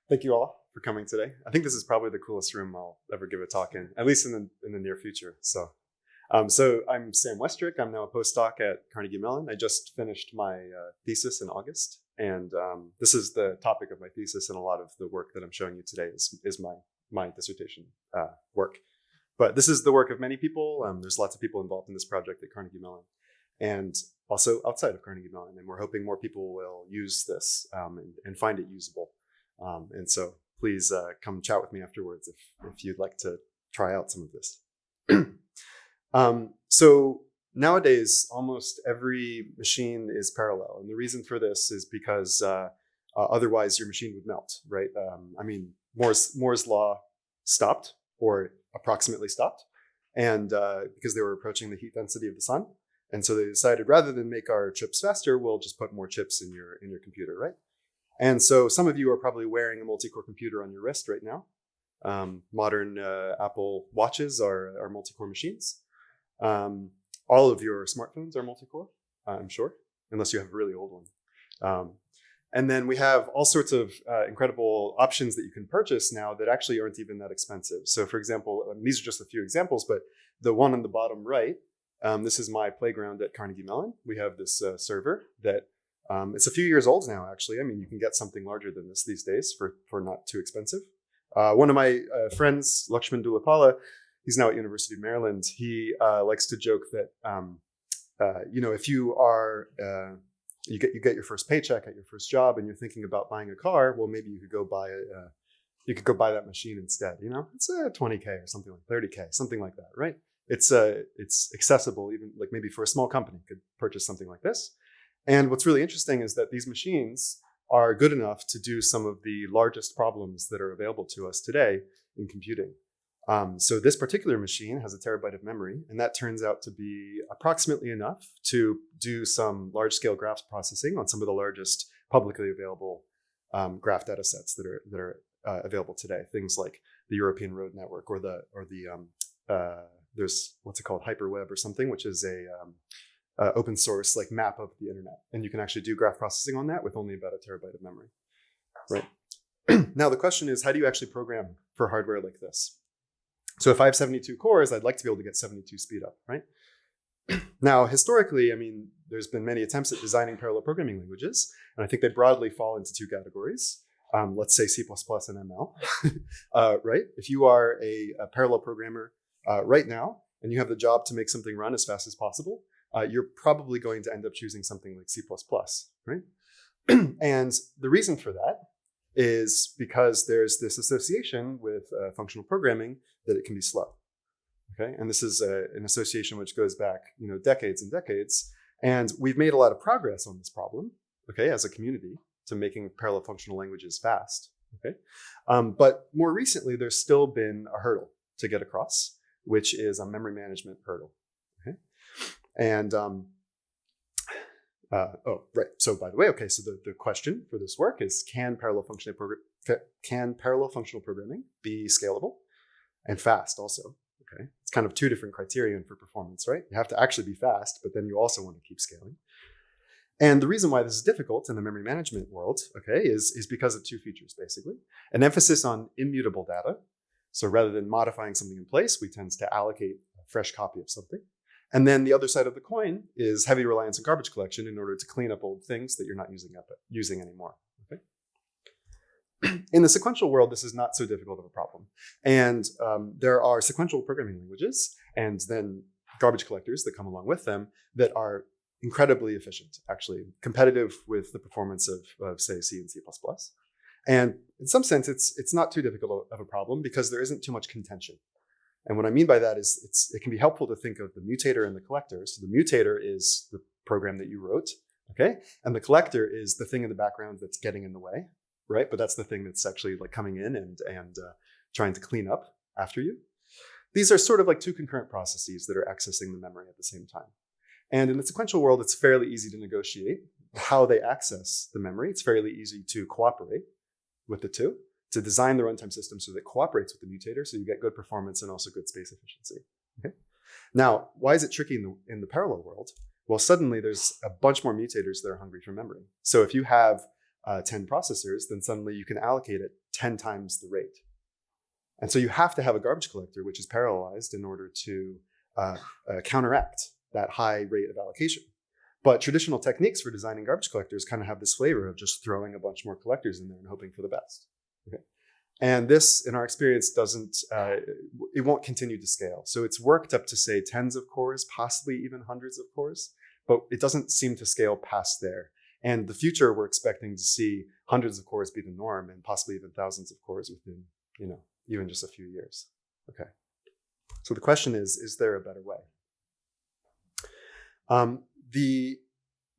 Thank you all for coming today. I think this is probably the coolest room I'll ever give a talk in, at least in the near future. So I'm Sam Westrick. I'm now a postdoc at Carnegie Mellon. I just finished my thesis in August, and this is the topic of my thesis, and a lot of the work that I'm showing you today is my dissertation work. But this is the work of many people. There's lots of people involved in this project at Carnegie Mellon, and also outside of Carnegie Mellon. And we're hoping more people will use this and find it usable. And so please come chat with me afterwards if you'd like to try out some of this. So nowadays, almost every machine is parallel. And the reason for this is because otherwise your machine would melt, right? Moore's law stopped, or approximately stopped, and because they were approaching the heat density of the sun. And so they decided, rather than make our chips faster, we'll just put more chips in your computer, right? And so some of you are probably wearing a multi-core computer on your wrist right now. Modern Apple watches are multi-core machines. All of your smartphones are multi-core, I'm sure, unless you have a really old one. And then we have all sorts of incredible options that you can purchase now that actually aren't even that expensive. So for example, these are just a few examples, but the one on the bottom right, this is my playground at Carnegie Mellon. We have this server that it's a few years old now, actually. I mean, you can get something larger than this these days for not too expensive. One of my friends, Lakshman Dulapala, he's now at University of Maryland. He likes to joke that, if you are, you get your first paycheck at your first job and you're thinking about buying a car, well, maybe you could go buy that machine instead. It's a 20K or something like 30K, something like that, right? It's accessible, even like maybe for a small company could purchase something like this. And what's really interesting is that these machines are good enough to do some of the largest problems that are available to us today in computing. So this particular machine has a terabyte of memory, and that turns out to be approximately enough to do some large-scale graph processing on some of the largest publicly available graph data sets that are available today. Things like the European Road Network, or there's what's it called, hyperweb or something, which is a open source like map of the internet, and you can actually do graph processing on that with only about a terabyte of memory, right? Now the question is, how do you actually program for hardware like this? So if I have 72 cores, I'd like to be able to get 72 speed up, right? Now historically, there's been many attempts at designing parallel programming languages, and I think they broadly fall into two categories. Let's say C++ and ML, right? If you are a parallel programmer right now, and you have the job to make something run as fast as possible, you're probably going to end up choosing something like C++, right? And the reason for that is because there's this association with functional programming that it can be slow, okay? And this is an association which goes back, decades and decades. And we've made a lot of progress on this problem, okay, as a community, to making parallel functional languages fast, okay? But more recently, there's still been a hurdle to get across, which is a memory management hurdle, okay? And, right. So by the way, okay, so the question for this work is, can parallel functional programming be scalable and fast also? Okay, it's kind of two different criterion for performance, right? You have to actually be fast, but then you also want to keep scaling. And the reason why this is difficult in the memory management world, okay, is because of two features, basically. An emphasis on immutable data. So rather than modifying something in place, we tend to allocate a fresh copy of something. And then the other side of the coin is heavy reliance on garbage collection in order to clean up old things that you're not using anymore. Okay? In the sequential world, this is not so difficult of a problem. And there are sequential programming languages and then garbage collectors that come along with them that are incredibly efficient, actually competitive with the performance of say, C and C++. And in some sense, it's not too difficult of a problem because there isn't too much contention. And what I mean by that is it can be helpful to think of the mutator and the collector. So the mutator is the program that you wrote, okay? And the collector is the thing in the background that's getting in the way, right? But that's the thing that's actually like coming in and trying to clean up after you. These are sort of like two concurrent processes that are accessing the memory at the same time. And in the sequential world, it's fairly easy to negotiate how they access the memory. It's fairly easy to cooperate with the two, to design the runtime system so that it cooperates with the mutator, so you get good performance and also good space efficiency. Okay? Now, why is it tricky in the parallel world? Well, suddenly there's a bunch more mutators that are hungry for memory. So if you have 10 processors, then suddenly you can allocate it 10 times the rate. And so you have to have a garbage collector which is parallelized in order to counteract that high rate of allocation. But traditional techniques for designing garbage collectors kind of have this flavor of just throwing a bunch more collectors in there and hoping for the best. Okay. And this, in our experience, it won't continue to scale. So it's worked up to, say, tens of cores, possibly even hundreds of cores, but it doesn't seem to scale past there. And the future, we're expecting to see hundreds of cores be the norm and possibly even thousands of cores within, even just a few years. Okay. So the question is there a better way? The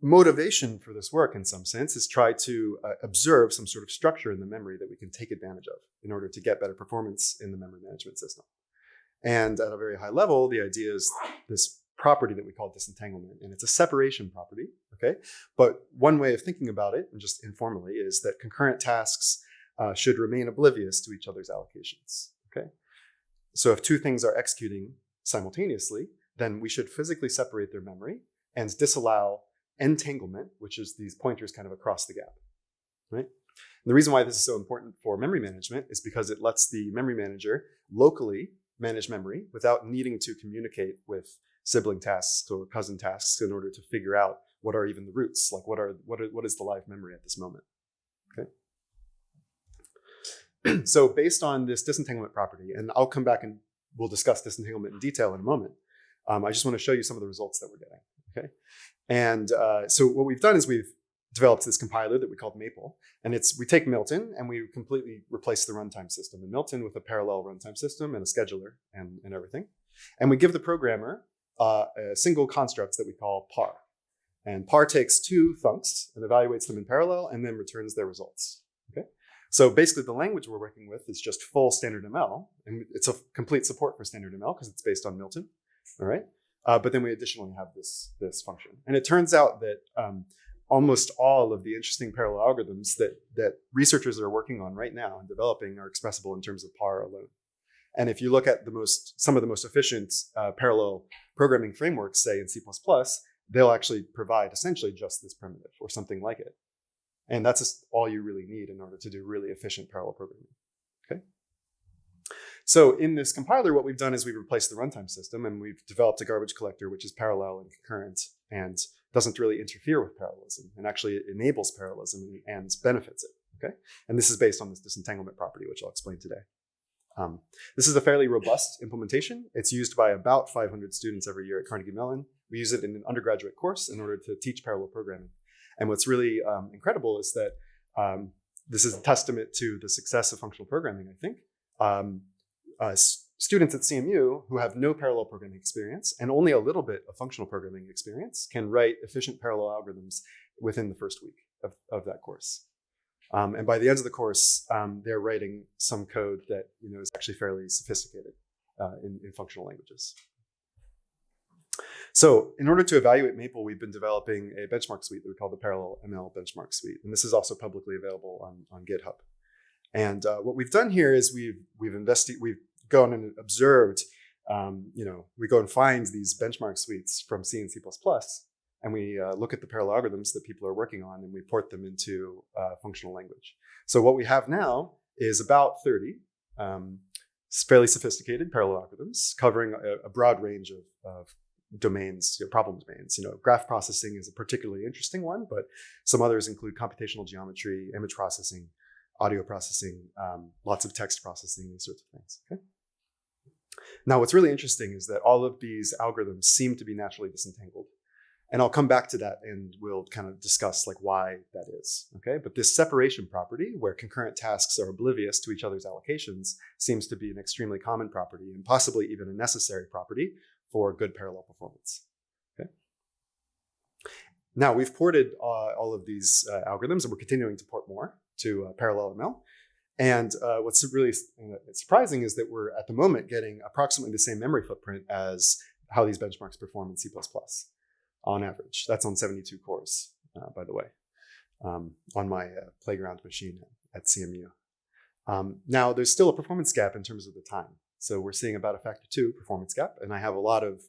motivation for this work, in some sense, is try to observe some sort of structure in the memory that we can take advantage of in order to get better performance in the memory management system. And at a very high level, the idea is this property that we call disentanglement, and it's a separation property, okay? But one way of thinking about it, and just informally, is that concurrent tasks should remain oblivious to each other's allocations, okay? So if two things are executing simultaneously, then we should physically separate their memory and disallow entanglement, which is these pointers kind of across the gap, right? And the reason why this is so important for memory management is because it lets the memory manager locally manage memory without needing to communicate with sibling tasks or cousin tasks in order to figure out what are even the roots, like what is the live memory at this moment, okay? So based on this disentanglement property, and I'll come back and we'll discuss disentanglement in detail in a moment, I just want to show you some of the results that we're getting, okay? And so what we've done is we've developed this compiler that we called Maple, and we take Milton and we completely replace the runtime system in Milton with a parallel runtime system and a scheduler and everything. And we give the programmer a single construct that we call par. And par takes two thunks and evaluates them in parallel and then returns their results, okay? So basically the language we're working with is just full standard ML, and it's a complete support for standard ML because it's based on Milton. All right, but then we additionally have this function. And it turns out that almost all of the interesting parallel algorithms that researchers are working on right now and developing are expressible in terms of par alone. And if you look at some of the most efficient parallel programming frameworks, say in C++, they'll actually provide essentially just this primitive or something like it. And that's just all you really need in order to do really efficient parallel programming, okay? So in this compiler, what we've done is we've replaced the runtime system and we've developed a garbage collector which is parallel and concurrent and doesn't really interfere with parallelism and actually enables parallelism and benefits it, okay? And this is based on this disentanglement property, which I'll explain today. This is a fairly robust implementation. It's used by about 500 students every year at Carnegie Mellon. We use it in an undergraduate course in order to teach parallel programming. And what's really incredible is that this is a testament to the success of functional programming, I think. Students at CMU who have no parallel programming experience and only a little bit of functional programming experience can write efficient parallel algorithms within the first week of that course. And by the end of the course, they're writing some code that is actually fairly sophisticated in functional languages. So in order to evaluate Maple, we've been developing a benchmark suite that we call the Parallel ML Benchmark Suite. And this is also publicly available on GitHub. And what we've done here is we've gone and observed, we go and find these benchmark suites from C and C++, and we look at the parallel algorithms that people are working on and we port them into functional language. So what we have now is about 30 fairly sophisticated parallel algorithms covering a broad range of domains, problem domains. Graph processing is a particularly interesting one, but some others include computational geometry, image processing, audio processing, lots of text processing, these sorts of things, okay? Now, what's really interesting is that all of these algorithms seem to be naturally disentangled. And I'll come back to that and we'll kind of discuss why that is, okay? But this separation property, where concurrent tasks are oblivious to each other's allocations, seems to be an extremely common property and possibly even a necessary property for good parallel performance, okay? Now, we've ported all of these algorithms and we're continuing to port more to parallel ML. And what's really surprising is that we're at the moment getting approximately the same memory footprint as how these benchmarks perform in C++ on average. That's on 72 cores, by the way, on my playground machine at CMU. Now, there's still a performance gap in terms of the time. So we're seeing about a factor 2 performance gap. And I have a lot of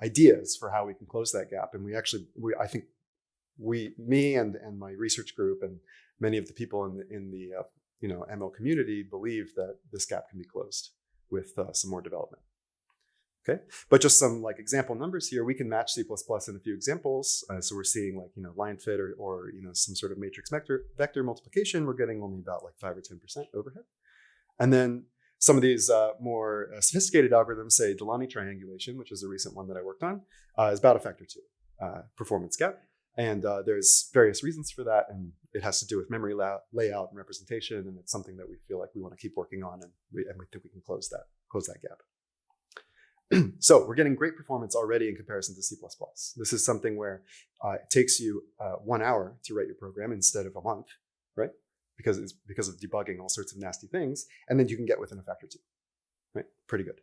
ideas for how we can close that gap. And I think me and my research group and many of the people in the ML community believe that this gap can be closed with some more development. Okay, but just some like example numbers here. We can match C++ in a few examples. So we're seeing like line fit or some sort of matrix vector multiplication. We're getting only about like 5 or 10% overhead. And then some of these more sophisticated algorithms, say Delaunay triangulation, which is a recent one that I worked on, is about a factor 2 performance gap. And there's various reasons for that, and it has to do with memory layout and representation, and it's something that we feel like we want to keep working on, and we think we can close that gap. So we're getting great performance already in comparison to C++. This is something where it takes you 1 hour to write your program instead of a month, right? Because of debugging all sorts of nasty things, and then you can get within a factor 2, right? Pretty good.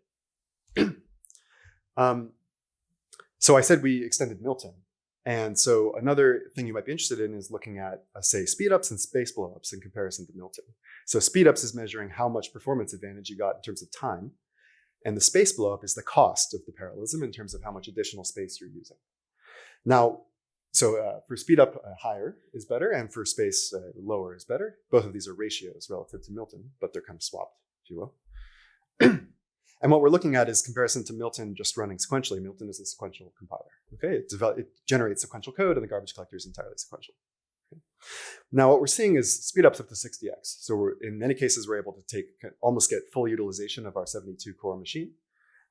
So I said we extended Milton. And so another thing you might be interested in is looking at, say, speedups and space blowups in comparison to Milton. So speedups is measuring how much performance advantage you got in terms of time. And the space blowup is the cost of the parallelism in terms of how much additional space you're using. Now, so for speedup, higher is better, and for space, lower is better. Both of these are ratios relative to Milton, but they're kind of swapped, if you will. And what we're looking at is comparison to Milton just running sequentially. Milton is a sequential compiler. Okay, it generates sequential code, and the garbage collector is entirely sequential. Okay. Now, what we're seeing is speedups up to 60x. So in many cases, we're able to almost get full utilization of our 72-core machine.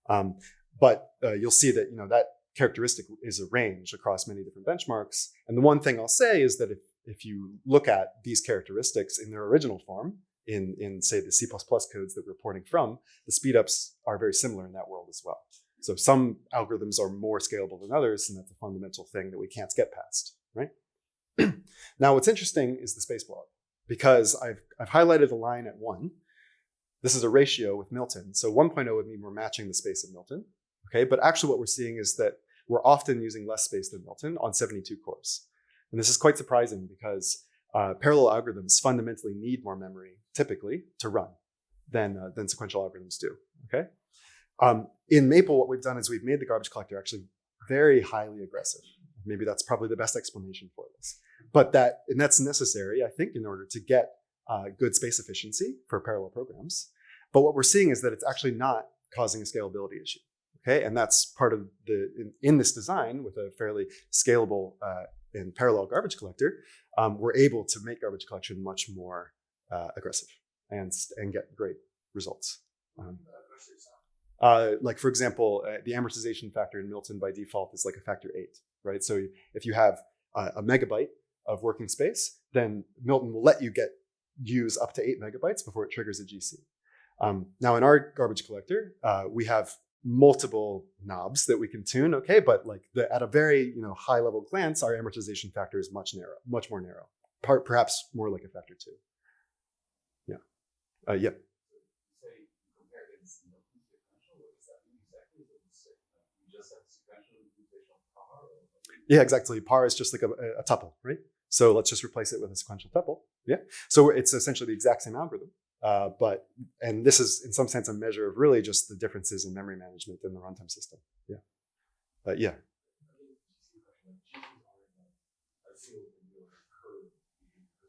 But you'll see that that say is a range across many different benchmarks. And the one thing I'll say is that if you look at these characteristics in their original form, in say the C++ codes that we're porting from, the speedups are very similar in that world as well. So some algorithms are more scalable than others, and that's a fundamental thing that we can't get past, right? Now, what's interesting is the space blowup, because I've highlighted a line at 1. This is a ratio with Milton. So 1.0 would mean we're matching the space of Milton. Okay, but actually what we're seeing is that we're often using less space than Milton on 72 cores. And this is quite surprising because parallel algorithms fundamentally need more memory, typically, to run than sequential algorithms do, okay? In Maple, what we've done is we've made the garbage collector actually very highly aggressive. Maybe that's probably the best explanation for this. But that's necessary, I think, in order to get good space efficiency for parallel programs. But what we're seeing is that it's actually not causing a scalability issue, okay? And that's part of in this design with a fairly scalable and parallel garbage collector, we're able to make garbage collection much more aggressive and get great results. Like for example, the amortization factor in Milton by default is like a factor 8, right? So if you have a megabyte of working space, then Milton will let you use up to 8 megabytes before it triggers a GC. Now in our garbage collector, we have multiple knobs that we can tune, okay? But like at a very high level glance, our amortization factor is much more narrow, perhaps more like a factor 2. Yeah. Yeah. Yeah, exactly. Par is just like a tuple, right? So let's just replace it with a sequential tuple. Yeah. So it's essentially the exact same algorithm. And this is in some sense a measure of really just the differences in memory management in the runtime system. Yeah. Yeah.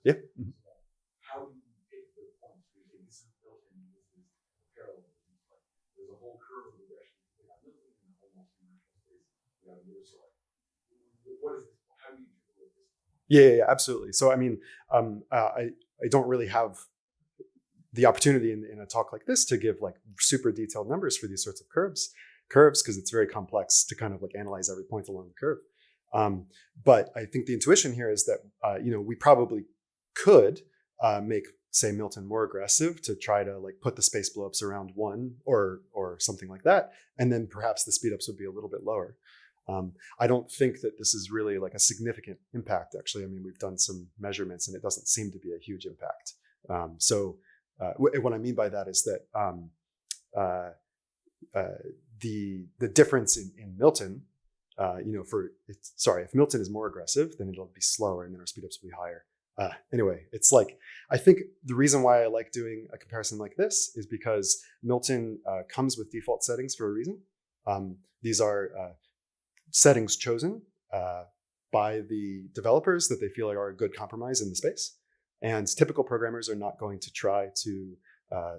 Yeah. Mm-hmm. How do you pick the points? Because this is built in, this is parallel. There's a whole curve of regression. We got Milton in the whole multi-dimensional space. We got a mirror select. What is this? How do you do this? Yeah, absolutely. So I mean, I don't really have the opportunity in a talk like this to give like super detailed numbers for these sorts of curves because it's very complex to kind of like analyze every point along the curve. But I think the intuition here is that we probably could make, say, Milton more aggressive to try to like put the space blowups around 1 or something like that, and then perhaps the speedups would be a little bit lower. I don't think that this is really like a significant impact. Actually, I mean, we've done some measurements and it doesn't seem to be a huge impact. What I mean by that is that the difference in Milton, if Milton is more aggressive, then it'll be slower and then our speedups will be higher. Anyway, it's like, I think the reason why I like doing a comparison like this is because Milton comes with default settings for a reason. These are settings chosen by the developers that they feel like are a good compromise in the space. And typical programmers are not going to try to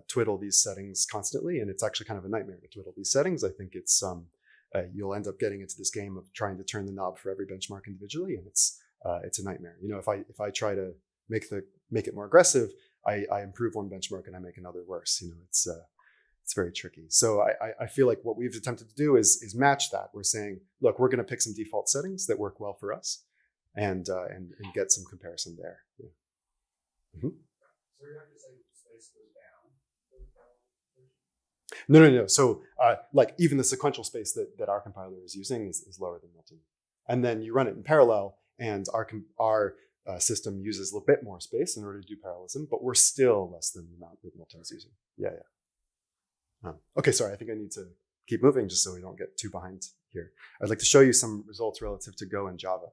twiddle these settings constantly, and it's actually kind of a nightmare to twiddle these settings. I think it's you'll end up getting into this game of trying to turn the knob for every benchmark individually, and it's a nightmare. You know, if I try to make it more aggressive, I improve one benchmark and I make another worse. You know, it's very tricky. So I feel like what we've attempted to do is match that. We're saying, look, we're going to pick some default settings that work well for us, and get some comparison there. Yeah. Mm-hmm. So you're not going to say the space goes down? No. So like even the sequential space that our compiler is using is lower than Milton. And then you run it in parallel, and our system uses a little bit more space in order to do parallelism, but we're still less than the amount that Milton is using. Yeah. Okay, sorry, I think I need to keep moving just so we don't get too behind here. I'd like to show you some results relative to Go and Java.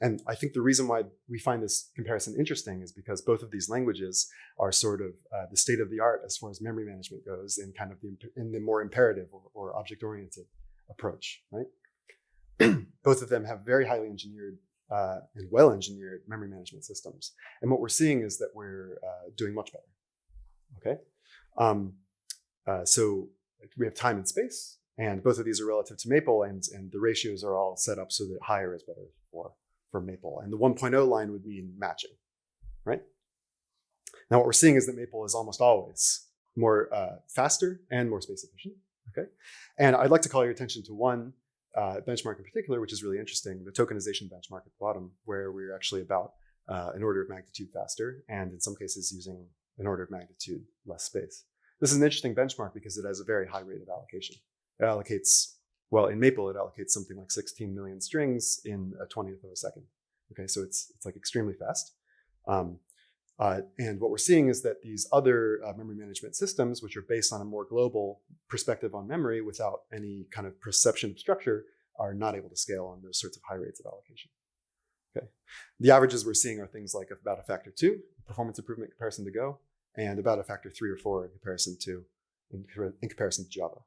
And I think the reason why we find this comparison interesting is because both of these languages are sort of the state of the art as far as memory management goes in kind of the more imperative or object-oriented approach, right? Both of them have very highly engineered and well-engineered memory management systems. And what we're seeing is that we're doing much better, okay? So we have time and space, and both of these are relative to Maple, and the ratios are all set up so that higher is better for Maple. And the 1.0 line would mean matching, right? Now what we're seeing is that Maple is almost always more faster and more space efficient, okay? And I'd like to call your attention to one benchmark in particular, which is really interesting, the tokenization benchmark at the bottom, where we're actually about an order of magnitude faster, and in some cases using an order of magnitude less space. This is an interesting benchmark because it has a very high rate of allocation. It allocates, well, in Maple, it allocates something like 16 million strings in a 20th of a second. Okay, so it's like extremely fast. And what we're seeing is that these other memory management systems, which are based on a more global perspective on memory without any kind of perception of structure, are not able to scale on those sorts of high rates of allocation. Okay, the averages we're seeing are things like about a factor 2 performance improvement in comparison to Go, and about a factor 3 or 4 in comparison to Java.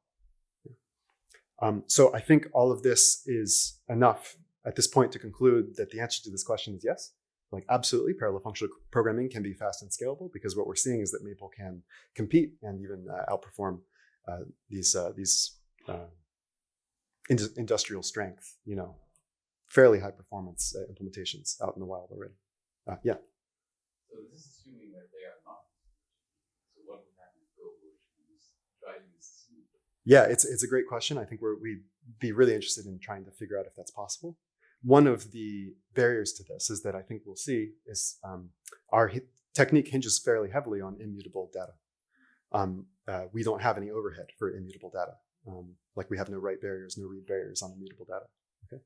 So I think all of this is enough at this point to conclude that the answer to this question is yes. Like absolutely, parallel functional programming can be fast and scalable, because what we're seeing is that Maple can compete and even outperform these industrial strength, you know, fairly high performance implementations out in the wild already. Yeah. So this is assuming that they are not. So what would happen if Go is driving this? Yeah, it's a great question. I think we'd be really interested in trying to figure out if that's possible. One of the barriers to this is that I think we'll see is our technique hinges fairly heavily on immutable data. We don't have any overhead for immutable data. Like we have no write barriers, no read barriers on immutable data, okay?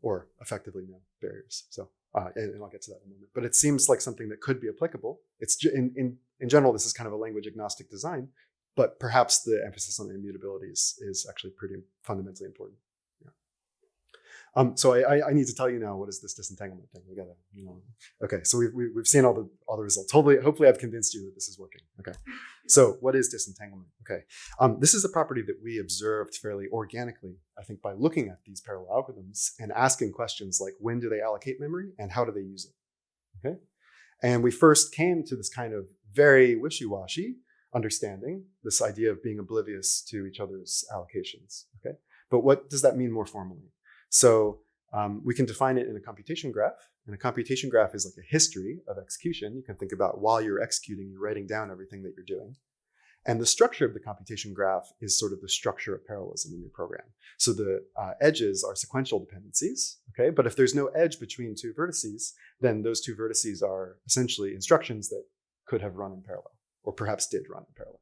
Or effectively no barriers. So, and I'll get to that in a moment. But it seems like something that could be applicable. It's in general, this is kind of a language agnostic design, but perhaps the emphasis on immutability is actually pretty fundamentally important. So I need to tell you now, what is this disentanglement thing? We gotta, you know. Okay, so we've seen all the results. Hopefully I've convinced you that this is working. Okay, so what is disentanglement? Okay, this is a property that we observed fairly organically, I think, by looking at these parallel algorithms and asking questions like, when do they allocate memory and how do they use it? Okay, and we first came to this kind of very wishy-washy understanding, this idea of being oblivious to each other's allocations. Okay, but what does that mean more formally? So we can define it in a computation graph. And a computation graph is like a history of execution. You can think about while you're executing, you're writing down everything that you're doing. And the structure of the computation graph is sort of the structure of parallelism in your program. So the edges are sequential dependencies, okay? But if there's no edge between two vertices, then those two vertices are essentially instructions that could have run in parallel, or perhaps did run in parallel.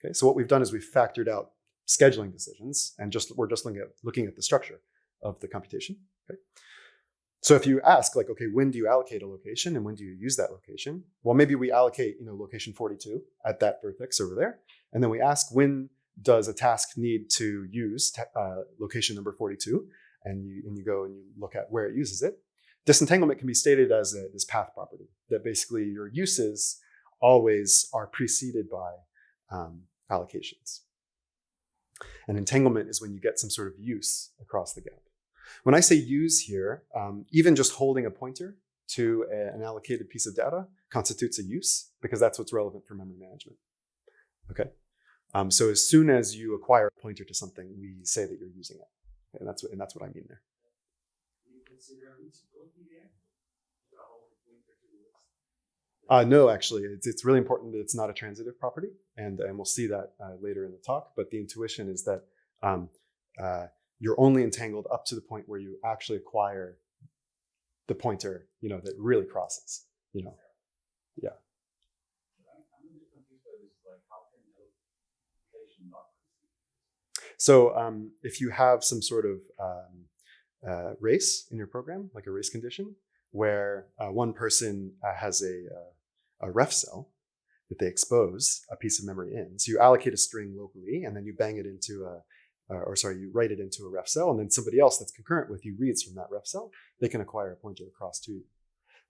Okay, so what we've done is we've factored out scheduling decisions, and we're just looking at the structure of the computation. Okay. So if you ask, like, okay, when do you allocate a location and when do you use that location? Well, maybe we allocate, you know, location 42 at that vertex over there, and then we ask, when does a task need to use location number 42? And you go and you look at where it uses it. Disentanglement can be stated as this path property, that basically your uses always are preceded by allocations. And entanglement is when you get some sort of use across the gap. When I say use here, even just holding a pointer to an allocated piece of data constitutes a use, because that's what's relevant for memory management. Okay. So as soon as you acquire a pointer to something, we say that you're using it, and that's what I mean there. No, actually, it's really important that it's not a transitive property, and we'll see that later in the talk. But the intuition is that you're only entangled up to the point where you actually acquire the pointer, that really crosses, Yeah. So if you have some sort of race in your program, like a race condition, where one person has a ref cell that they expose a piece of memory in. So you allocate a string locally, and then you bang it into you write it into a ref cell, and then somebody else that's concurrent with you reads from that ref cell. They can acquire a pointer across to you.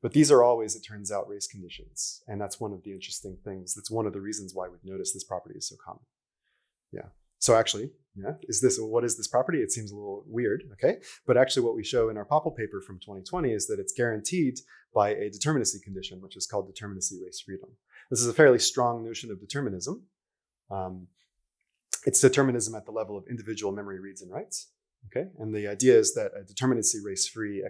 But these are always, it turns out, race conditions. And that's one of the interesting things. That's one of the reasons why we've noticed this property is so common. Yeah. So actually, what is this property? It seems a little weird, okay? But actually what we show in our POPL paper from 2020 is that it's guaranteed by a determinacy condition, which is called determinacy-race-freedom. This is a fairly strong notion of determinism. It's determinism at the level of individual memory reads and writes, okay? And the idea is that a determinacy-race-free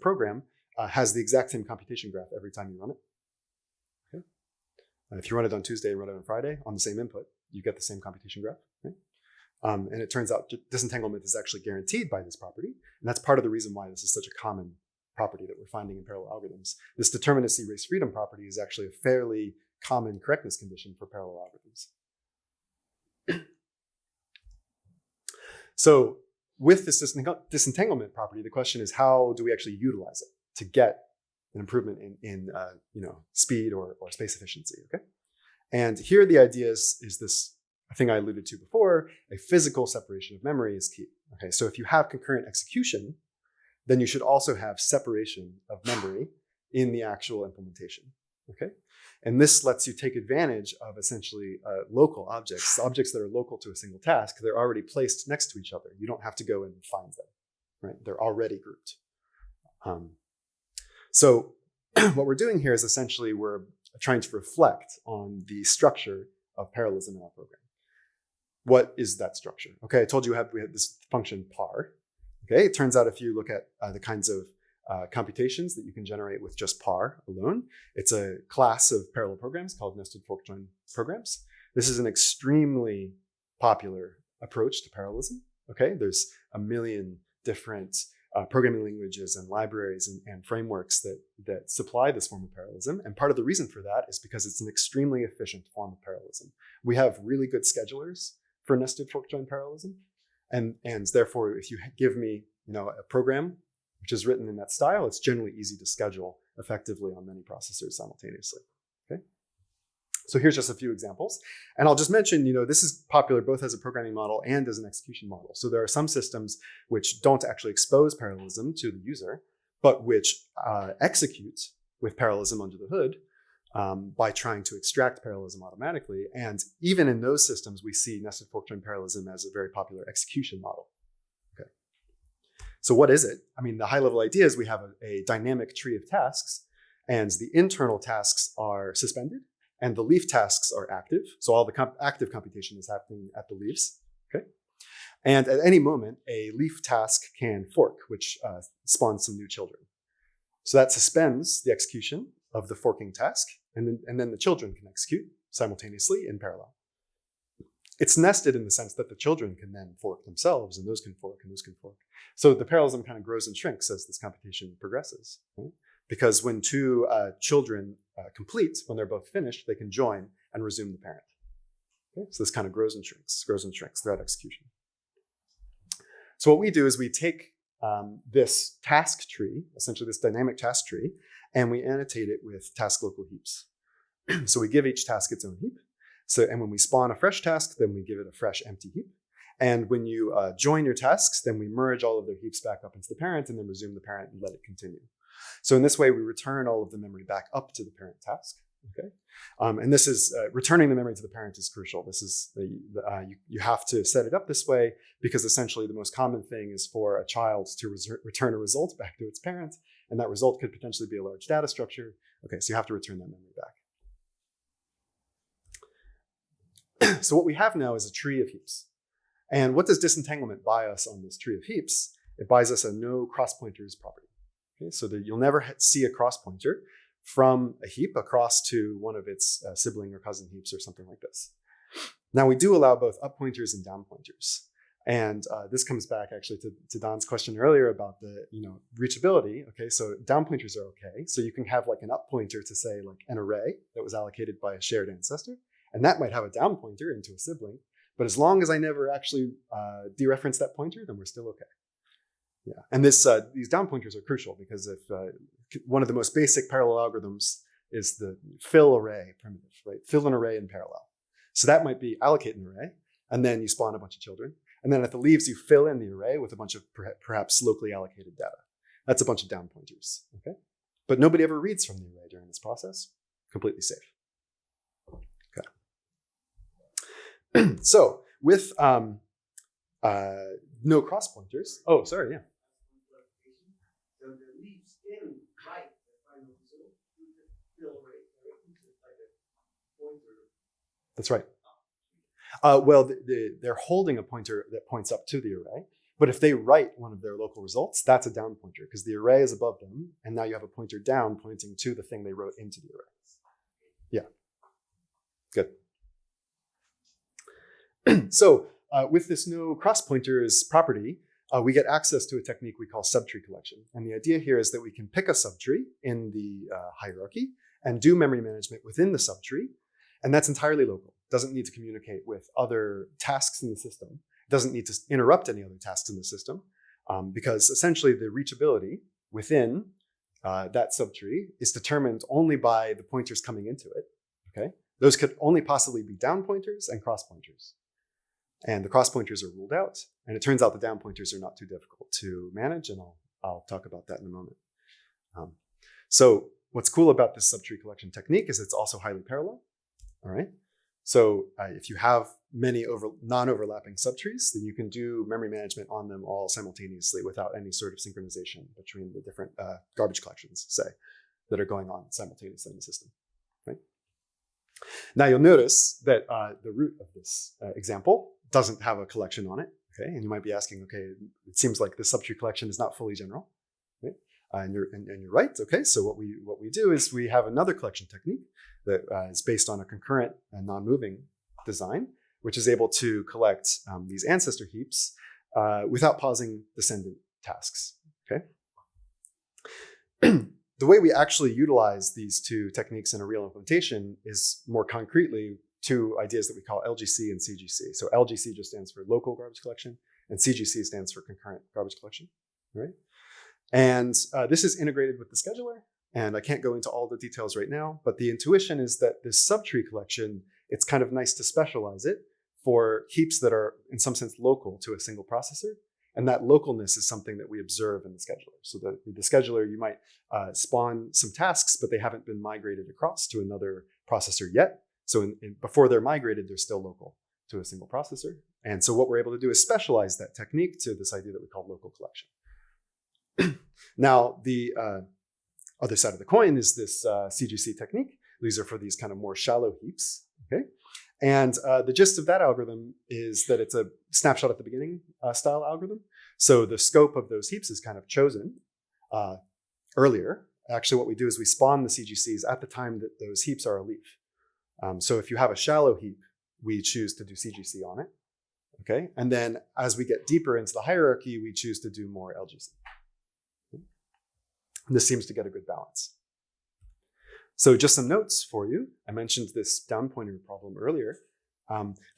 program has the exact same computation graph every time you run it, okay? If you run it on Tuesday and run it on Friday on the same input, you get the same computation graph, right? And it turns out disentanglement is actually guaranteed by this property. And that's part of the reason why this is such a common property that we're finding in parallel algorithms. This determinacy-race-freedom property is actually a fairly common correctness condition for parallel algorithms. So with this disentanglement property, the question is, how do we actually utilize it to get an improvement in speed or space efficiency, okay? And here the idea is this thing I alluded to before: a physical separation of memory is key. Okay, so if you have concurrent execution, then you should also have separation of memory in the actual implementation. Okay, and this lets you take advantage of essentially local objects that are local to a single task. They're already placed next to each other. You don't have to go and find them, right? They're already grouped. So what we're doing here is essentially we're trying to reflect on the structure of parallelism in our program. What is that structure? Okay, I told you we had this function par. Okay, it turns out if you look at the kinds of computations that you can generate with just par alone, it's a class of parallel programs called nested fork join programs. This is an extremely popular approach to parallelism. Okay, there's a million different programming languages and libraries and frameworks that supply this form of parallelism. And part of the reason for that is because it's an extremely efficient form of parallelism. We have really good schedulers for nested fork join parallelism. And therefore, if you give me a program which is written in that style, it's generally easy to schedule effectively on many processors simultaneously. Okay. So here's just a few examples. And I'll just mention, this is popular both as a programming model and as an execution model. So there are some systems which don't actually expose parallelism to the user, but which execute with parallelism under the hood by trying to extract parallelism automatically. And even in those systems, we see nested fork join parallelism as a very popular execution model. Okay. So what is it? I mean, the high level idea is we have a dynamic tree of tasks, and the internal tasks are suspended, and the leaf tasks are active. So all the active computation is happening at the leaves, okay? And at any moment, a leaf task can fork, which spawns some new children. So that suspends the execution of the forking task, and then the children can execute simultaneously in parallel. It's nested in the sense that the children can then fork themselves, and those can fork, and those can fork. So the parallelism kind of grows and shrinks as this computation progresses, right? Because when two children complete, when they're both finished, they can join and resume the parent. Okay? So this kind of grows and shrinks throughout execution. So what we do is we take this task tree, essentially this dynamic task tree, and we annotate it with task local heaps. So we give each task its own heap. And when we spawn a fresh task, then we give it a fresh empty heap. And when you join your tasks, then we merge all of their heaps back up into the parent and then resume the parent and let it continue. So in this way, we return all of the memory back up to the parent task. Okay, and this is returning the memory to the parent is crucial. This is you have to set it up this way because essentially the most common thing is for a child to return a result back to its parent, and that result could potentially be a large data structure. Okay, so you have to return that memory back. So what we have now is a tree of heaps. And what does disentanglement buy us on this tree of heaps? It buys us a no cross pointers property. Okay, so that you'll never see a cross pointer from a heap across to one of its sibling or cousin heaps or something like this. Now we do allow both up pointers and down pointers. And this comes back actually to Don's question earlier about the reachability. Okay, so down pointers are okay. So you can have like an up pointer to say like an array that was allocated by a shared ancestor, and that might have a down pointer into a sibling. But as long as I never actually dereference that pointer, then we're still okay. Yeah, and these down pointers are crucial because if one of the most basic parallel algorithms is the fill array primitive, right? Fill an array in parallel. So that might be allocate an array, and then you spawn a bunch of children. And then at the leaves, you fill in the array with a bunch of perhaps locally allocated data. That's a bunch of down pointers, okay? But nobody ever reads from the array during this process. Completely safe. Okay. So with no cross pointers. Oh, sorry, yeah. So the leaves in right the final result, you just fill array, it's like a pointer. That's right. Well, they're holding a pointer that points up to the array. But if they write one of their local results, that's a down pointer because the array is above them. And now you have a pointer down pointing to the thing they wrote into the array. Yeah. Good. So with this no cross pointers property, we get access to a technique we call subtree collection. And the idea here is that we can pick a subtree in the hierarchy and do memory management within the subtree. And that's entirely local. Doesn't need to communicate with other tasks in the system. Doesn't need to interrupt any other tasks in the system because essentially the reachability within that subtree is determined only by the pointers coming into it. Okay, those could only possibly be down pointers and cross pointers. And the cross pointers are ruled out. And it turns out the down pointers are not too difficult to manage. And I'll talk about that in a moment. So what's cool about this subtree collection technique is it's also highly parallel. All right. So if you have many non-overlapping subtrees, then you can do memory management on them all simultaneously without any sort of synchronization between the different garbage collections, say, that are going on simultaneously in the system. Right? Now you'll notice that the root of this example doesn't have a collection on it. Okay, and you might be asking, okay, it seems like the subtree collection is not fully general. Right? And you're right. Okay, so what we do is we have another collection technique that is based on a concurrent and non-moving design, which is able to collect these ancestor heaps without pausing descendant tasks. Okay. The way we actually utilize these two techniques in a real implementation is more concretely two ideas that we call LGC and CGC. So LGC just stands for local garbage collection, and CGC stands for concurrent garbage collection. Right? And this is integrated with the scheduler. And I can't go into all the details right now, but the intuition is that this subtree collection, it's kind of nice to specialize it for heaps that are in some sense local to a single processor. And that localness is something that we observe in the scheduler. So the scheduler, you might spawn some tasks, but they haven't been migrated across to another processor yet. So before they're migrated, they're still local to a single processor. And so what we're able to do is specialize that technique to this idea that we call local collection. Now, the other side of the coin is this CGC technique. These are for these kind of more shallow heaps, okay? And the gist of that algorithm is that it's a snapshot at the beginning style algorithm. So the scope of those heaps is kind of chosen earlier. Actually, what we do is we spawn the CGCs at the time that those heaps are a leaf. So if you have a shallow heap, we choose to do CGC on it, okay? And then as we get deeper into the hierarchy, we choose to do more LGC. This seems to get a good balance. So just some notes for you. I mentioned this down pointer problem earlier.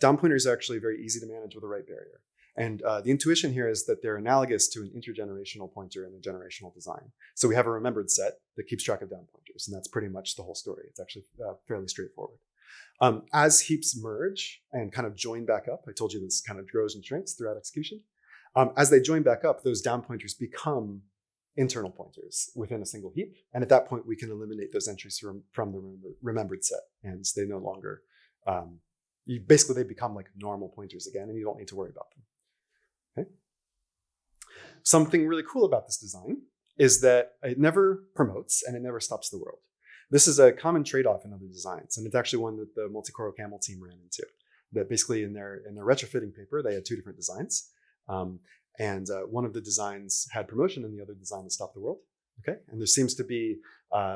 Down pointers are actually very easy to manage with a write barrier. And the intuition here is that they're analogous to an intergenerational pointer in a generational design. So we have a remembered set that keeps track of down pointers, and that's pretty much the whole story. It's actually fairly straightforward. As heaps merge and kind of join back up, I told you this kind of grows and shrinks throughout execution. As they join back up, those down pointers become internal pointers within a single heap. And at that point, we can eliminate those entries from the remembered set, and they no longer, basically they become like normal pointers again, and you don't need to worry about them. Okay. Something really cool about this design is that it never promotes and it never stops the world. This is a common trade-off in other designs, and it's actually one that the multi-Coro Camel team ran into. That basically in their retrofitting paper, they had two different designs. And one of the designs had promotion and the other design has stopped the world. Okay, and there seems to be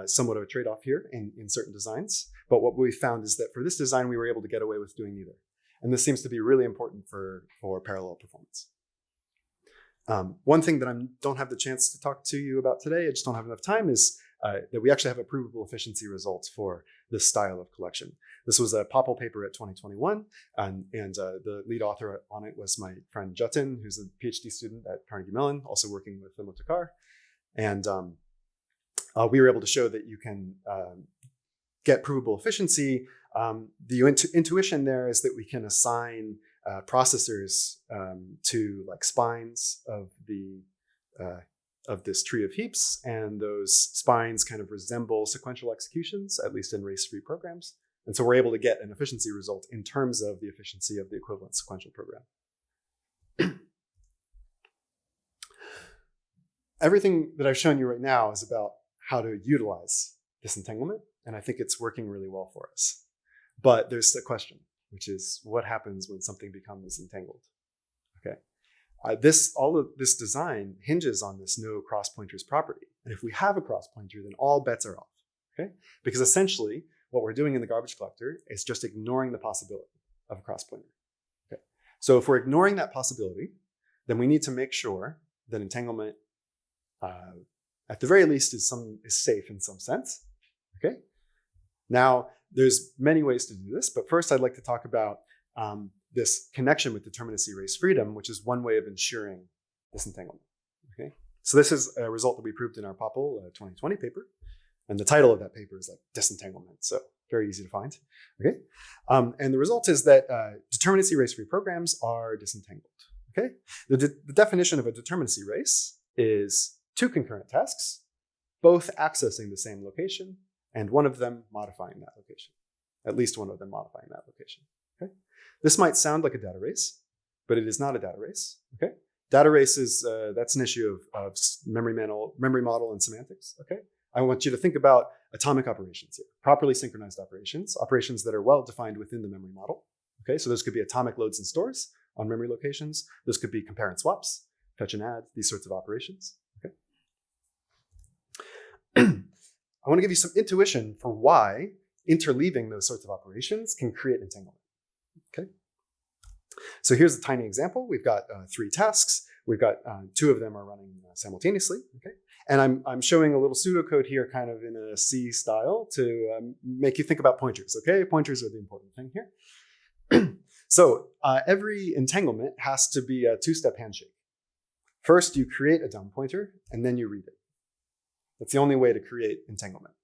somewhat of a trade-off here in certain designs. But what we found is that for this design, we were able to get away with doing neither. And this seems to be really important for parallel performance. One thing that I don't have the chance to talk to you about today, I just don't have enough time, is that we actually have a provable efficiency results for this style of collection. This was a POPL paper at 2021, and the lead author on it was my friend Jatin, who's a PhD student at Carnegie Mellon, also working with Motakar. And we were able to show that you can get provable efficiency. The intuition there is that we can assign processors to like spines of this tree of heaps, and those spines kind of resemble sequential executions, at least in race-free programs. And so we're able to get an efficiency result in terms of the efficiency of the equivalent sequential program. Everything that I've shown you right now is about how to utilize disentanglement, and I think it's working really well for us. But there's a question, which is what happens when something becomes entangled? Okay. All of this design hinges on this no cross pointers property. And if we have a cross pointer, then all bets are off. Okay? Because essentially, what we're doing in the garbage collector is just ignoring the possibility of a cross pointer. Okay? So if we're ignoring that possibility, then we need to make sure that entanglement, at the very least, is safe in some sense. Okay? Now, there's many ways to do this, but first I'd like to talk about this connection with determinacy-race-freedom, which is one way of ensuring disentanglement. Okay, so this is a result that we proved in our POPL 2020 paper, and the title of that paper is like Disentanglement, so very easy to find. Okay, and the result is that determinacy-race-free programs are disentangled. Okay, the definition of a determinacy race is two concurrent tasks, both accessing the same location, and one of them modifying that location, at least one of them modifying that location. Okay. This might sound like a data race, but it is not a data race. Okay, data race is that's an issue of memory model and semantics. Okay, I want you to think about atomic operations here, properly synchronized operations that are well defined within the memory model. Okay, so those could be atomic loads and stores on memory locations. Those could be compare and swaps, fetch and add, these sorts of operations. Okay, I want to give you some intuition for why interleaving those sorts of operations can create entanglement. Okay, so here's a tiny example. We've got 3 tasks. We've got 2 of them are running simultaneously. Okay, and I'm showing a little pseudocode here, kind of in a C style, to make you think about pointers. Okay, pointers are the important thing here. So every entanglement has to be a 2-step handshake. First, you create a down pointer, and then you read it. That's the only way to create entanglement.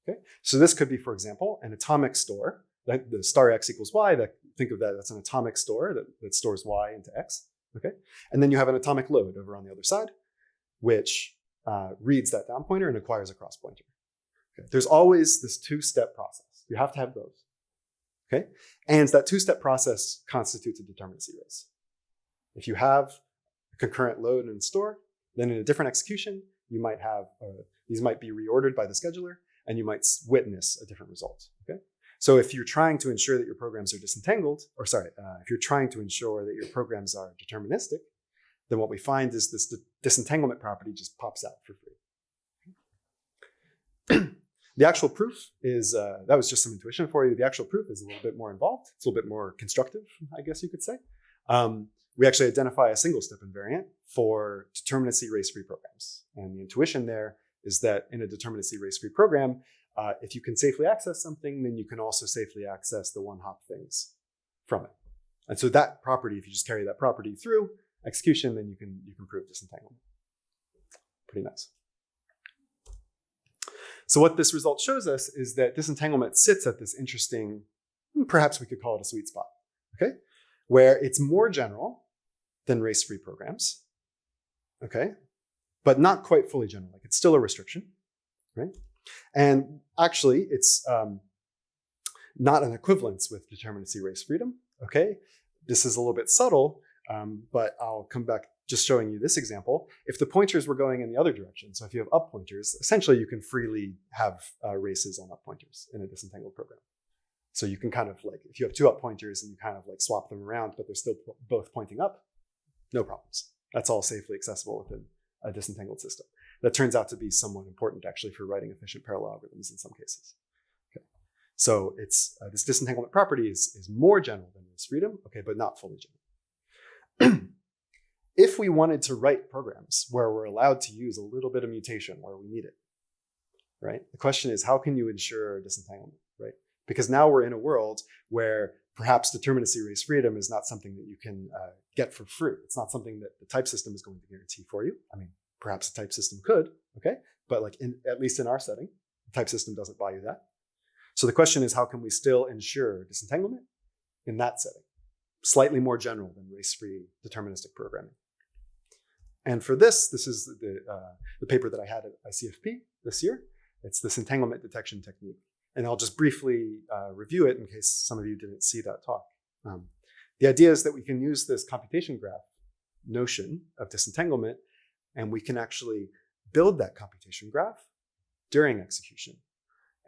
Okay, so this could be, for example, an atomic store. The star x equals y, think of that, that's an atomic store that stores y into x, okay? And then you have an atomic load over on the other side, which reads that down pointer and acquires a cross pointer. Okay? There's always this 2-step process. You have to have both, okay? And that 2-step process constitutes a determinacy race. If you have a concurrent load and store, then in a different execution, you might have, these might be reordered by the scheduler, and you might witness a different result, okay? So if you're trying to ensure that your programs are disentangled, if you're trying to ensure that your programs are deterministic, then what we find is this disentanglement property just pops out for free. The actual proof is, that was just some intuition for you. The actual proof is a little bit more involved. It's a little bit more constructive, I guess you could say. We actually identify a single step invariant for determinacy-race-free programs. And the intuition there is that in a determinacy-race-free program, if you can safely access something, then you can also safely access the one-hop things from it. And so that property, if you just carry that property through execution, then you can prove disentanglement. Pretty nice. So what this result shows us is that disentanglement sits at this interesting, perhaps we could call it a sweet spot, okay? Where it's more general than race-free programs, okay? but not quite fully general. Like it's still a restriction, right? And actually, it's not an equivalence with determinacy-race-freedom, okay? This is a little bit subtle, but I'll come back just showing you this example. If the pointers were going in the other direction, so if you have up pointers, essentially you can freely have races on up pointers in a disentangled program. So you can kind of like, if you have two up pointers and you kind of like swap them around, but they're still both pointing up, no problems. That's all safely accessible within a disentangled system. That turns out to be somewhat important actually for writing efficient parallel algorithms in some cases. Okay. So it's this disentanglement property is more general than this freedom, okay, but not fully general. If we wanted to write programs where we're allowed to use a little bit of mutation where we need it, right? The question is, how can you ensure disentanglement, right? Because now we're in a world where perhaps determinacy-race-freedom is not something that you can get for free. It's not something that the type system is going to guarantee for you. I mean, perhaps a type system could, okay? But like at least in our setting, the type system doesn't buy you that. So the question is, how can we still ensure disentanglement in that setting? Slightly more general than race-free deterministic programming. And for this is the paper that I had at ICFP this year. It's this entanglement detection technique. And I'll just briefly review it in case some of you didn't see that talk. The idea is that we can use this computation graph notion of disentanglement, and we can actually build that computation graph during execution,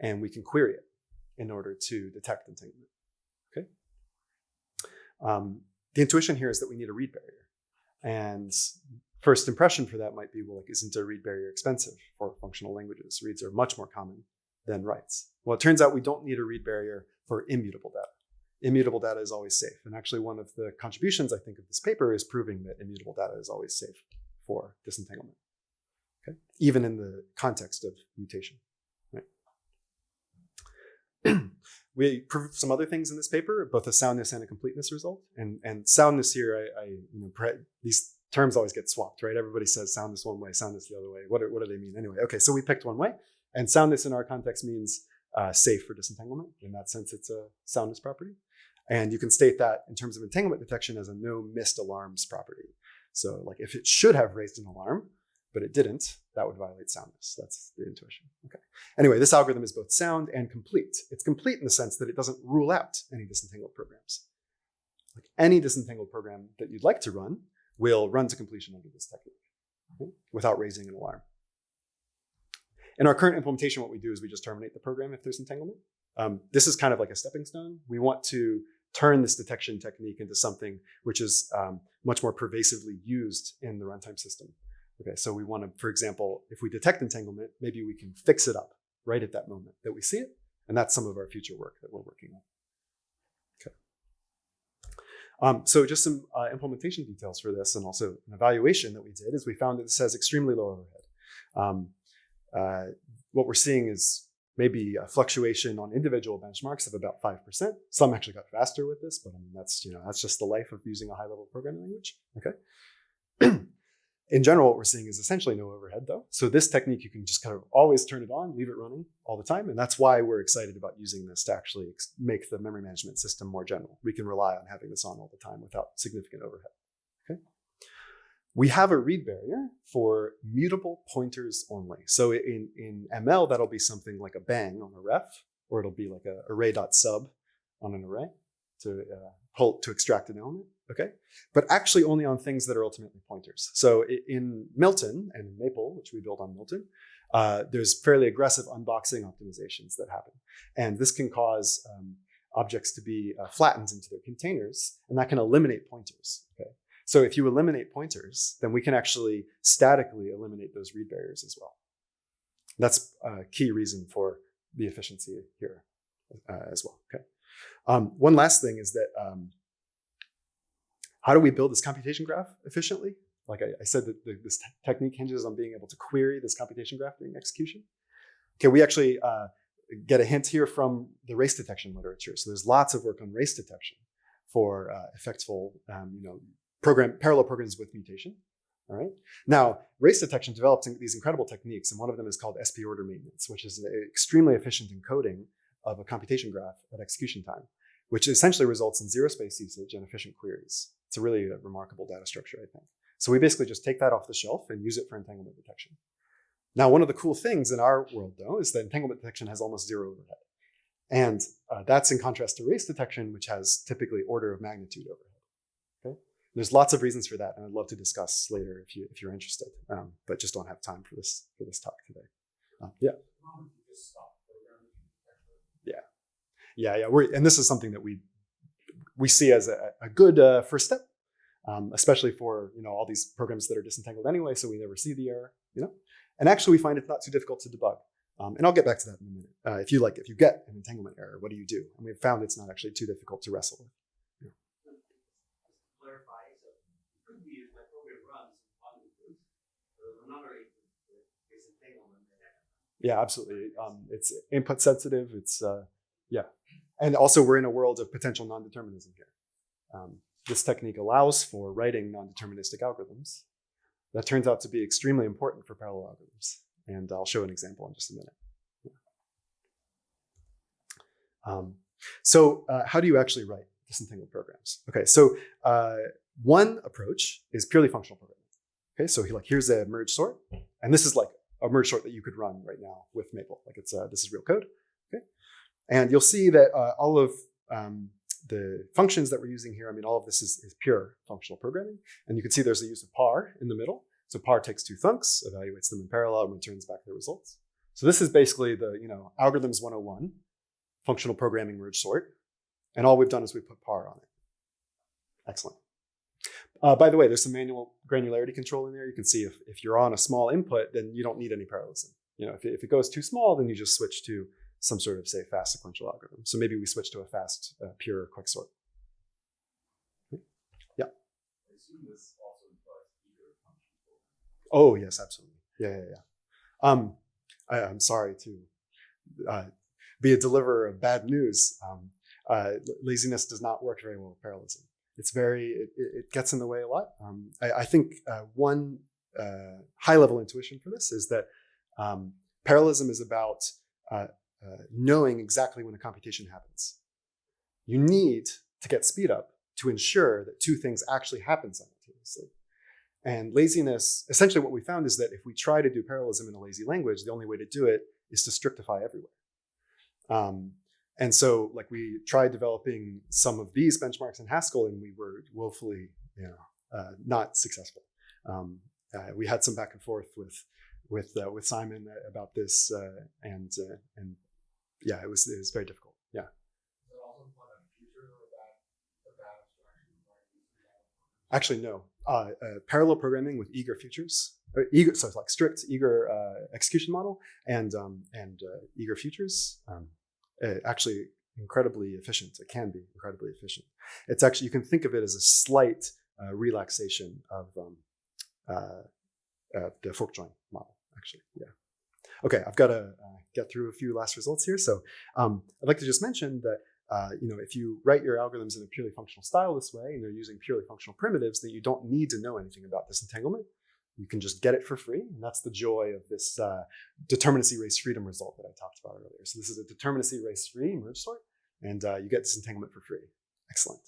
and we can query it in order to detect entanglement. Okay. The intuition here is that we need a read barrier, and first impression for that might be, well, like, isn't a read barrier expensive for functional languages? Reads are much more common than writes. Well, it turns out we don't need a read barrier for immutable data. Immutable data is always safe. And actually one of the contributions, I think, of this paper is proving that immutable data is always safe for disentanglement, okay? Even in the context of mutation, right? We proved some other things in this paper, both a soundness and a completeness result. And soundness here, these terms always get swapped, right? Everybody says soundness one way, soundness the other way. What do they mean anyway? Okay, so we picked one way. And soundness in our context means safe for disentanglement. In that sense, it's a soundness property. And you can state that in terms of entanglement detection as a no missed alarms property. So like if it should have raised an alarm, but it didn't, that would violate soundness. That's the intuition. Okay. Anyway, this algorithm is both sound and complete. It's complete in the sense that it doesn't rule out any disentangled programs. Like any disentangled program that you'd like to run will run to completion under this technique, okay, without raising an alarm. In our current implementation, what we do is we just terminate the program if there's entanglement. This is kind of like a stepping stone. We want to turn this detection technique into something which is much more pervasively used in the runtime system. Okay, so we want to, for example, if we detect entanglement, maybe we can fix it up right at that moment that we see it. And that's some of our future work that we're working on. Okay. So just some implementation details for this, and also an evaluation that we did is we found that this has extremely low overhead. What we're seeing is maybe a fluctuation on individual benchmarks of about 5%. Some actually got faster with this, but I mean, that's just the life of using a high-level programming language. Okay. In general, what we're seeing is essentially no overhead, though. So this technique, you can just kind of always turn it on, leave it running all the time, and that's why we're excited about using this to actually make the memory management system more general. We can rely on having this on all the time without significant overhead. Okay. We have a read barrier for mutable pointers only. So in ML, that'll be something like a bang on a ref, or it'll be like a array.sub on an array to extract an element, okay? But actually only on things that are ultimately pointers. So in Milton and in Maple, which we built on Milton, there's fairly aggressive unboxing optimizations that happen. And this can cause objects to be flattened into their containers, and that can eliminate pointers, okay? So if you eliminate pointers, then we can actually statically eliminate those read barriers as well. That's a key reason for the efficiency here as well, okay? One last thing is that how do we build this computation graph efficiently? Like I said, that this technique hinges on being able to query this computation graph during execution. Okay, we actually get a hint here from the race detection literature. So there's lots of work on race detection for effectful, parallel programs with mutation. All right. Now, race detection develops these incredible techniques, and one of them is called SP order maintenance, which is an extremely efficient encoding of a computation graph at execution time, which essentially results in zero space usage and efficient queries. It's a really remarkable data structure, I think. So we basically just take that off the shelf and use it for entanglement detection. Now, one of the cool things in our world, though, is that entanglement detection has almost zero overhead. And that's in contrast to race detection, which has typically order of magnitude overhead. Okay? There's lots of reasons for that, and I'd love to discuss later if you're interested, but just don't have time for this talk today. Yeah. And this is something that we see as a good first step, especially for all these programs that are disentangled anyway, so we never see the error. And actually, we find it's not too difficult to debug. And I'll get back to that in a minute. If you get an entanglement error, what do you do? And we've found it's not actually too difficult to wrestle with. Yeah. Clarify, so it could be if my program runs on another disentanglement. Yeah, absolutely. It's input sensitive. It's and also we're in a world of potential non-determinism here. This technique allows for writing non-deterministic algorithms. That turns out to be extremely important for parallel algorithms. And I'll show an example in just a minute. So how do you actually write disentangled programs? Okay, so one approach is purely functional programming. Okay, so here's a merge sort, and this is like a merge sort that you could run right now with Maple. Like this is real code. Okay, and you'll see that all of the functions that we're using here, all of this is pure functional programming, and you can see there's a use of par in the middle. So par takes two funcs, evaluates them in parallel, and returns back their results. So this is basically the algorithms 101, functional programming merge sort, and all we've done is we put par on it. Excellent. By the way, there's some manual granularity control in there. You can see if you're on a small input, then you don't need any parallelism. If it goes too small, then you just switch to some sort of, say, fast sequential algorithm. So maybe we switch to a fast, pure quicksort. Yeah. I assume this also implies either function. Oh yes, absolutely. Yeah. I'm sorry to be a deliverer of bad news. Laziness does not work very well with parallelism. It gets in the way a lot. I think one high-level intuition for this is that parallelism is about knowing exactly when a computation happens. You need to get speed up to ensure that two things actually happen simultaneously. And laziness, essentially what we found is that if we try to do parallelism in a lazy language, the only way to do it is to strictify everywhere. And so we tried developing some of these benchmarks in Haskell, and we were woefully not successful. We had some back and forth with Simon about this, and yeah, it was very difficult. Yeah. Actually, no. Parallel programming with eager futures, so it's like strict eager execution model and eager futures. Actually, incredibly efficient. It can be incredibly efficient. It's actually, you can think of it as a slight relaxation of the fork join model. Actually, yeah. Okay, I've got to get through a few last results here. So I'd like to just mention that if you write your algorithms in a purely functional style this way, and you're using purely functional primitives, then you don't need to know anything about disentanglement. You can just get it for free, and that's the joy of this determinacy-race-freedom result that I talked about earlier. So this is a determinacy-race-free merge sort, and you get disentanglement for free. Excellent.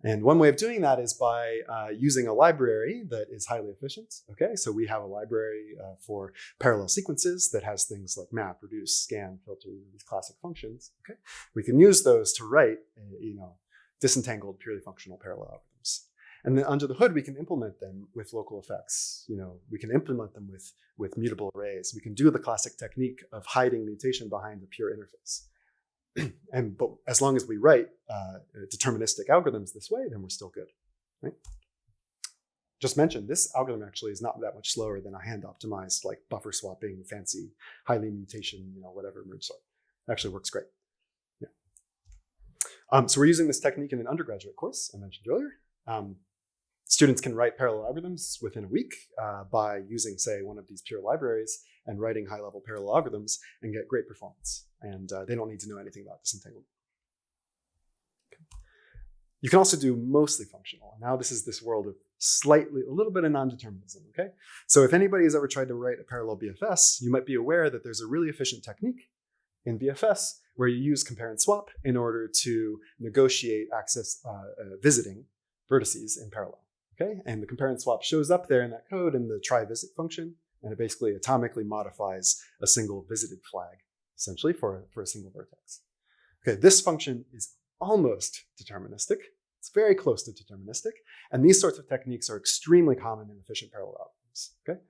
And one way of doing that is by using a library that is highly efficient. Okay, so we have a library for parallel sequences that has things like map, reduce, scan, filter, these classic functions. Okay, we can use those to write, disentangled, purely functional parallel algorithms. And then under the hood, we can implement them with local effects. We can implement them with mutable arrays. We can do the classic technique of hiding mutation behind the pure interface. But as long as we write deterministic algorithms this way, then we're still good, right? Just mentioned, this algorithm actually is not that much slower than a hand-optimized, like buffer swapping, fancy, highly mutation, whatever merge sort. It actually works great. Yeah. So we're using this technique in an undergraduate course I mentioned earlier. Students can write parallel algorithms within a week by using, say, one of these pure libraries and writing high-level parallel algorithms and get great performance. And they don't need to know anything about disentanglement. Okay. You can also do mostly functional. Now this is this world of a little bit of non-determinism, okay? So if anybody has ever tried to write a parallel BFS, you might be aware that there's a really efficient technique in BFS where you use compare and swap in order to negotiate access visiting vertices in parallel. Okay, and the compare and swap shows up there in that code in the try visit function, and it basically atomically modifies a single visited flag, essentially for a single vertex. Okay, this function is almost deterministic. It's very close to deterministic, and these sorts of techniques are extremely common in efficient parallel algorithms. Okay,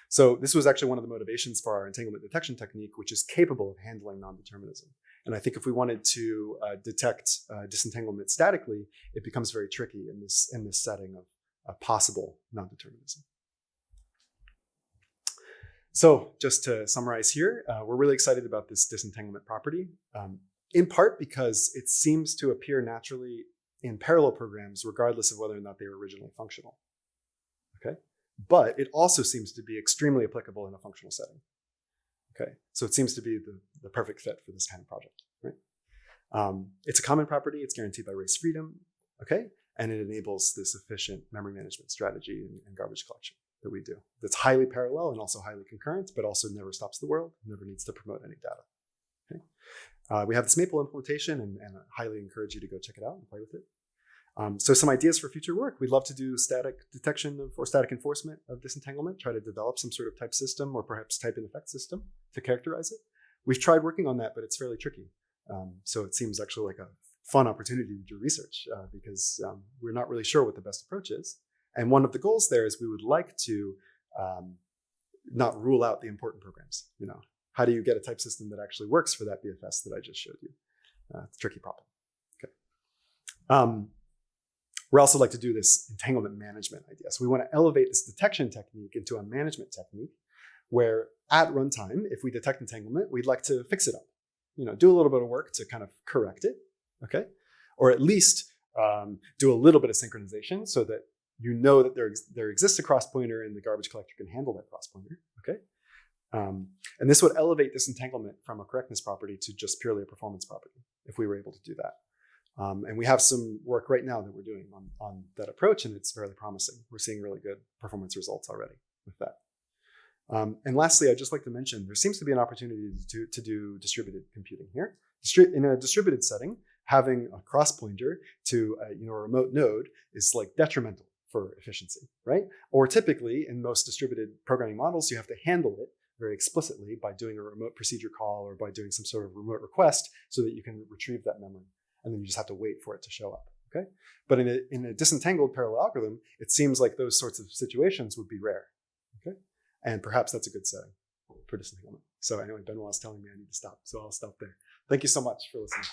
so this was actually one of the motivations for our entanglement detection technique, which is capable of handling non-determinism. And I think if we wanted to detect disentanglement statically, it becomes very tricky in this setting of possible non-determinism. So just to summarize here, we're really excited about this disentanglement property, in part because it seems to appear naturally in parallel programs, regardless of whether or not they were originally functional. Okay, but it also seems to be extremely applicable in a functional setting. Okay, so it seems to be the perfect fit for this kind of project, right? It's a common property. It's guaranteed by race freedom. Okay, and it enables this efficient memory management strategy and garbage collection that we do. That's highly parallel and also highly concurrent, but also never stops the world, never needs to promote any data. Okay? We have this Maple implementation, and I highly encourage you to go check it out and play with it. So some ideas for future work. We'd love to do static detection or static enforcement of disentanglement, try to develop some sort of type system or perhaps type in effect system to characterize it. We've tried working on that, but it's fairly tricky. So it seems actually like a fun opportunity to do research because we're not really sure what the best approach is. And one of the goals there is we would like to not rule out the important programs. You know, how do you get a type system that actually works for that BFS that I just showed you? It's a tricky problem. Okay. We also like to do this entanglement management idea. So we want to elevate this detection technique into a management technique where at runtime, if we detect entanglement, we'd like to fix it up. You know, do a little bit of work to kind of correct it, okay? Or at least do a little bit of synchronization so that you know that there exists a cross pointer and the garbage collector can handle that cross pointer, okay? And this would elevate disentanglement from a correctness property to just purely a performance property if we were able to do that. And we have some work right now that we're doing on that approach, and it's fairly promising. We're seeing really good performance results already with that. And lastly, I'd just like to mention, there seems to be an opportunity to do distributed computing here. In a distributed setting, having a cross pointer to a remote node is like detrimental for efficiency, right? Or typically, in most distributed programming models, you have to handle it very explicitly by doing a remote procedure call or by doing some sort of remote request so that you can retrieve that memory. And then you just have to wait for it to show up, okay? But in a disentangled parallel algorithm, it seems like those sorts of situations would be rare, okay? And perhaps that's a good setting for disentanglement. So anyway, Benoit is telling me I need to stop, so I'll stop there. Thank you so much for listening.